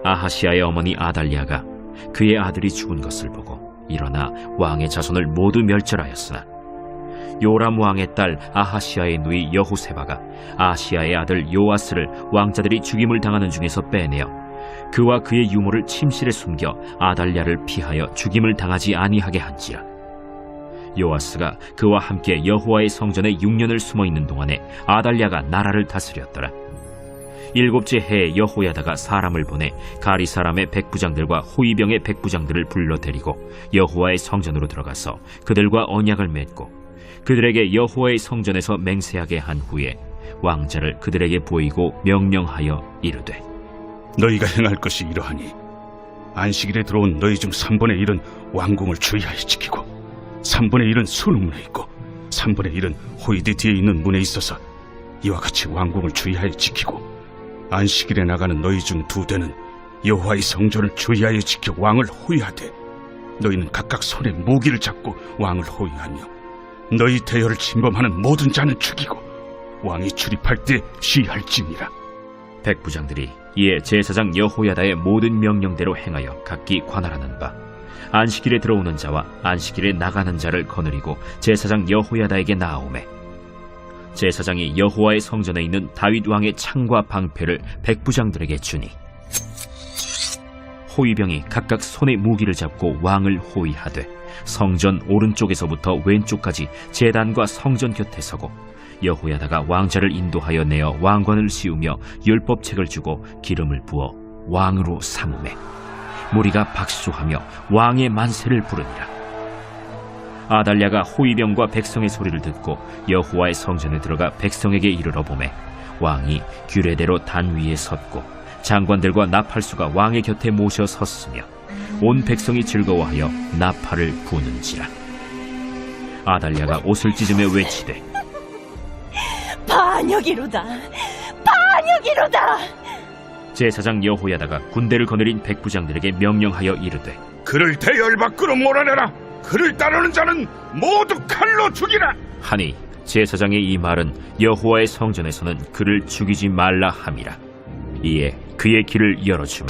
아하시아의 어머니 아달랴가 그의 아들이 죽은 것을 보고 일어나 왕의 자손을 모두 멸절하였으나 요람 왕의 딸 아하시아의 누이 여호세바가 아시아의 아들 요아스를 왕자들이 죽임을 당하는 중에서 빼내어 그와 그의 유모를 침실에 숨겨 아달랴를 피하여 죽임을 당하지 아니하게 한지라. 요아스가 그와 함께 여호와의 성전에 6년을 숨어있는 동안에 아달랴가 나라를 다스렸더라. 7째 해에 여호야다가 사람을 보내 가리 사람의 백부장들과 호위병의 백부장들을 불러 데리고 여호와의 성전으로 들어가서 그들과 언약을 맺고 그들에게 여호와의 성전에서 맹세하게 한 후에 왕자를 그들에게 보이고 명령하여 이르되, 너희가 행할 것이 이러하니 안식일에 들어온 너희 중 3분의 1은 왕궁을 주의하여 지키고 3분의 1은 수능문에 있고 3분의 1은 호이드 뒤에 있는 문에 있어서 이와 같이 왕궁을 주의하여 지키고 안식일에 나가는 너희 중 2대는 여호와의 성전을 주의하여 지켜 왕을 호위하되 너희는 각각 손에 무기를 잡고 왕을 호위하며 너희 대열을 침범하는 모든 자는 죽이고 왕이 출입할 때 시할지니라. 백부장들이 이에 제사장 여호야다의 모든 명령대로 행하여 각기 관할하는 바 안식일에 들어오는 자와 안식일에 나가는 자를 거느리고 제사장 여호야다에게 나아오매 제사장이 여호와의 성전에 있는 다윗 왕의 창과 방패를 백부장들에게 주니 호위병이 각각 손에 무기를 잡고 왕을 호위하되 성전 오른쪽에서부터 왼쪽까지 제단과 성전 곁에 서고 여호야다가 왕자를 인도하여 내어 왕관을 씌우며 율법책을 주고 기름을 부어 왕으로 삼으매 무리가 박수하며 왕의 만세를 부르니라. 아달랴가 호위병과 백성의 소리를 듣고 여호와의 성전에 들어가 백성에게 이르러 보매 왕이 규례대로 단 위에 섰고 장관들과 나팔수가 왕의 곁에 모셔 섰으며 온 백성이 즐거워하여 나팔을 부는지라. 아달랴가 옷을 찢으며 외치되, 반역이로다! 반역이로다! 제사장 여호야다가 군대를 거느린 백부장들에게 명령하여 이르되, 그를 대열 밖으로 몰아내라. 그를 따르는 자는 모두 칼로 죽이라. 하니 제사장의 이 말은 여호와의 성전에서는 그를 죽이지 말라 함이라. 이에 그의 길을 열어주매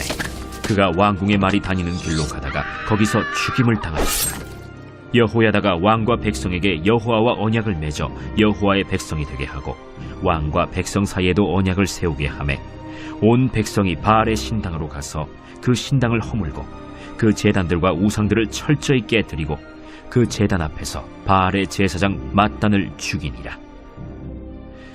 그가 왕궁의 말이 다니는 길로 가다가 거기서 죽임을 당하였으나 여호야다가 왕과 백성에게 여호와와 언약을 맺어 여호와의 백성이 되게 하고 왕과 백성 사이에도 언약을 세우게 하매 온 백성이 바알의 신당으로 가서 그 신당을 허물고 그 제단들과 우상들을 철저히 깨뜨리고 그 제단 앞에서 바알의 제사장 맏단을 죽이니라.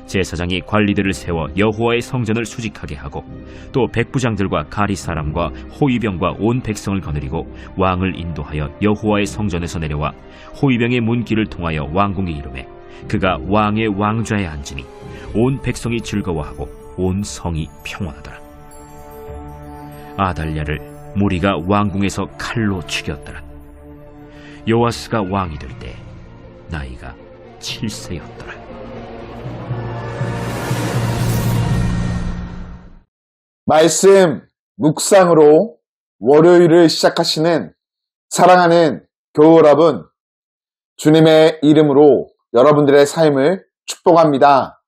제사장이 관리들을 세워 여호와의 성전을 수직하게 하고 또 백부장들과 가리 사람과 호위병과 온 백성을 거느리고 왕을 인도하여 여호와의 성전에서 내려와 호위병의 문길을 통하여 왕궁에 이르매 그가 왕의 왕좌에 앉으니 온 백성이 즐거워하고 온 성이 평온하더라. 아달랴를 무리가 왕궁에서 칼로 죽였더라. 요아스가 왕이 될 때 나이가 7세였더라. 말씀 묵상으로 월요일을 시작하시는 사랑하는 교우 여러분, 주님의 이름으로 여러분들의 삶을 축복합니다.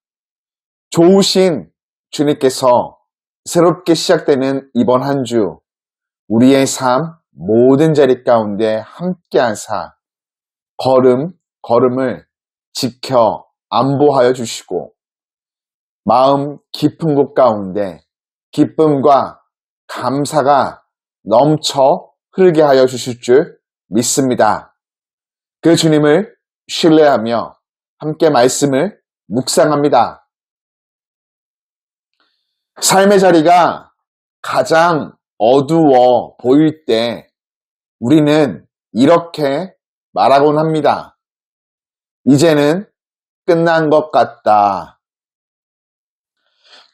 좋으신 주님께서 새롭게 시작되는 이번 한 주 우리의 삶 모든 자리 가운데 함께하사 걸음을 지켜 안보하여 주시고 마음 깊은 곳 가운데 기쁨과 감사가 넘쳐 흐르게 하여 주실 줄 믿습니다. 그 주님을 신뢰하며 함께 말씀을 묵상합니다. 삶의 자리가 가장 어두워 보일 때 우리는 이렇게 말하곤 합니다. 이제는 끝난 것 같다.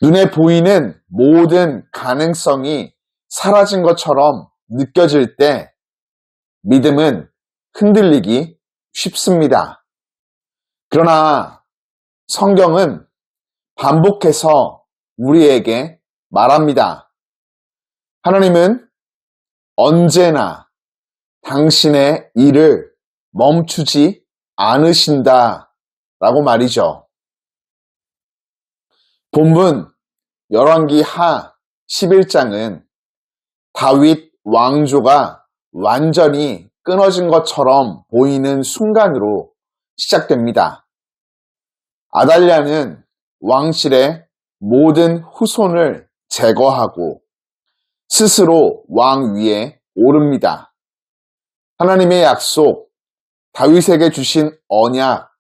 눈에 보이는 모든 가능성이 사라진 것처럼 느껴질 때 믿음은 흔들리기 쉽습니다. 그러나 성경은 반복해서 우리에게 말합니다. 하나님은 언제나 당신의 일을 멈추지 않으신다 라고 말이죠. 본문 열왕기 하 11장은 다윗 왕조가 완전히 끊어진 것처럼 보이는 순간으로 시작됩니다. 아달랴는 왕실의 모든 후손을 제거하고 스스로 왕 위에 오릅니다. 하나님의 약속, 다윗에게 주신 언약,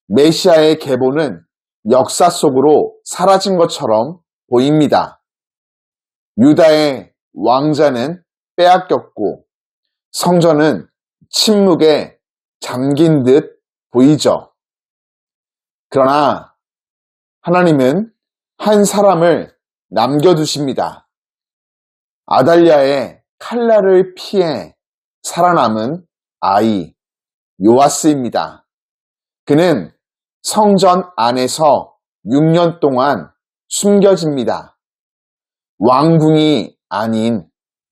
메시아의 계보는 역사 속으로 사라진 것처럼 보입니다. 유다의 왕자는 빼앗겼고 성전은 침묵에 잠긴 듯 보이죠. 그러나 하나님은 한 사람을 남겨두십니다. 아달랴의 칼날을 피해 살아남은 아이 요아스입니다. 그는 성전 안에서 6년 동안 숨겨집니다. 왕궁이 아닌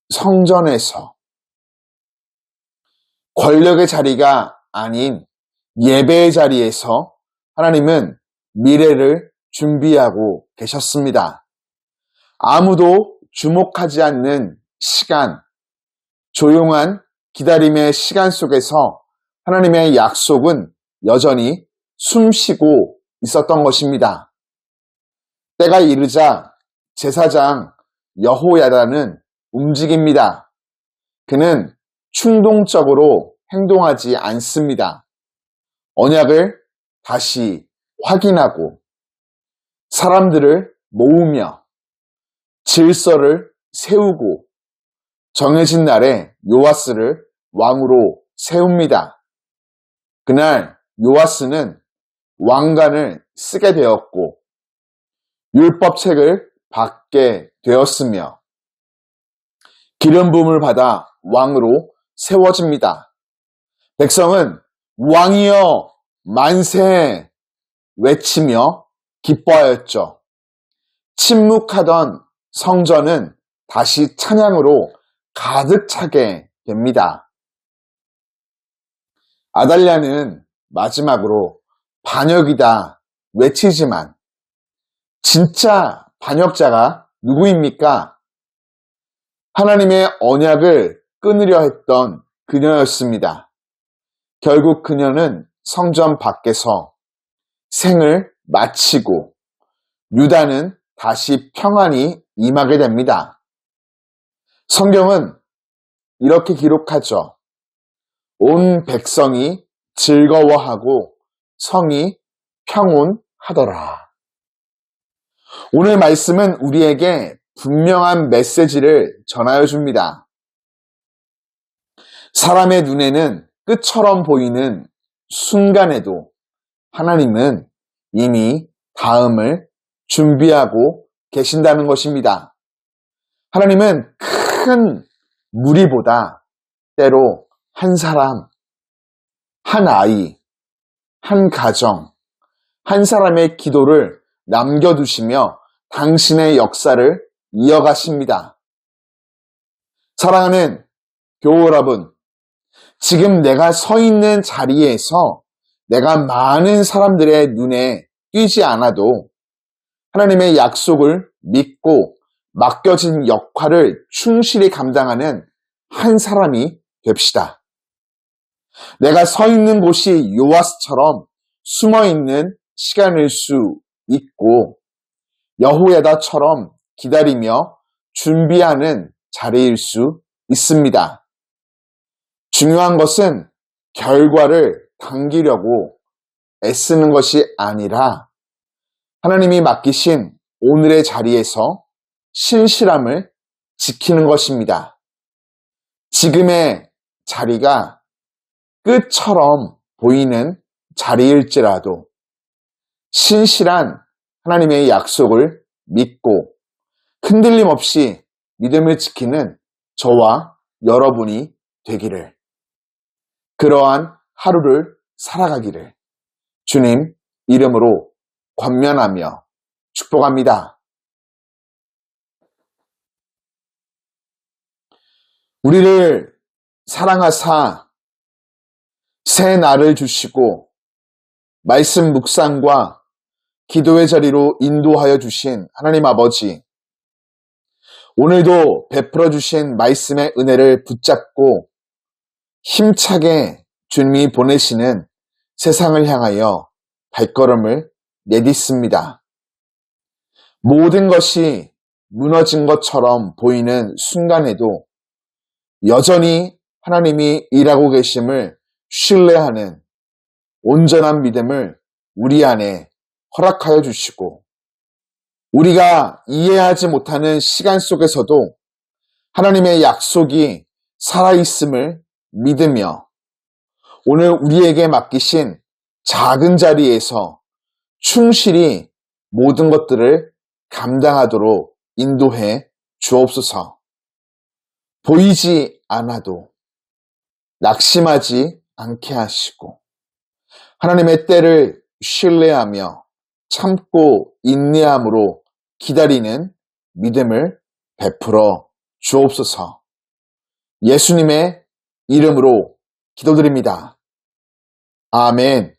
성전에서, 권력의 자리가 아닌 예배의 자리에서 하나님은 미래를 준비하고 계셨습니다. 아무도 주목하지 않는 시간, 조용한 기다림의 시간 속에서 하나님의 약속은 여전히 숨쉬고 있었던 것입니다. 때가 이르자 제사장 여호야다는 움직입니다. 그는 충동적으로 행동하지 않습니다. 언약을 다시 확인하고 사람들을 모으며 질서를 세우고 정해진 날에 요아스를 왕으로 세웁니다. 그날 요아스는 왕관을 쓰게 되었고 율법책을 받게 되었으며 기름 부음을 받아 왕으로 세워집니다. 백성은 왕이여 만세 외치며 기뻐하였죠. 침묵하던 성전은 다시 찬양으로 가득 차게 됩니다. 아달랴는 마지막으로 반역이다 외치지만 진짜 반역자가 누구입니까? 하나님의 언약을 끊으려 했던 그녀였습니다. 결국 그녀는 성전 밖에서 생을 마치고 유다는 다시 평안히 임하게 됩니다. 성경은 이렇게 기록하죠. 온 백성이 즐거워하고 성이 평온하더라. 오늘 말씀은 우리에게 분명한 메시지를 전하여 줍니다. 사람의 눈에는 끝처럼 보이는 순간에도 하나님은 이미 다음을 준비하고 계신다는 것입니다. 하나님은 큰 무리보다 때로 한 사람, 한 아이, 한 가정, 한 사람의 기도를 남겨두시며 당신의 역사를 이어가십니다. 사랑하는 교우 여러분, 지금 내가 서 있는 자리에서 내가 많은 사람들의 눈에 띄지 않아도 하나님의 약속을 믿고 맡겨진 역할을 충실히 감당하는 한 사람이 됩시다. 내가 서 있는 곳이 요아스처럼 숨어 있는 시간일 수 있고 여호야다처럼 기다리며 준비하는 자리일 수 있습니다. 중요한 것은 결과를 당기려고 애쓰는 것이 아니라 하나님이 맡기신 오늘의 자리에서 신실함을 지키는 것입니다. 지금의 자리가 끝처럼 보이는 자리일지라도 신실한 하나님의 약속을 믿고 흔들림 없이 믿음을 지키는 저와 여러분이 되기를, 그러한 하루를 살아가기를 주님 이름으로 권면하며 축복합니다. 우리를 사랑하사 새 날을 주시고 말씀 묵상과 기도의 자리로 인도하여 주신 하나님 아버지, 오늘도 베풀어 주신 말씀의 은혜를 붙잡고 힘차게 주님이 보내시는 세상을 향하여 발걸음을 내딛습니다. 모든 것이 무너진 것처럼 보이는 순간에도 여전히 하나님이 일하고 계심을 신뢰하는 온전한 믿음을 우리 안에 허락하여 주시고, 우리가 이해하지 못하는 시간 속에서도 하나님의 약속이 살아있음을 믿으며 오늘 우리에게 맡기신 작은 자리에서 충실히 모든 것들을 감당하도록 인도해 주옵소서. 보이지 않아도 낙심하지 않게 하시고 하나님의 때를 신뢰하며 참고 인내함으로 기다리는 믿음을 베풀어 주옵소서. 예수님의 이름으로 기도드립니다. 아멘.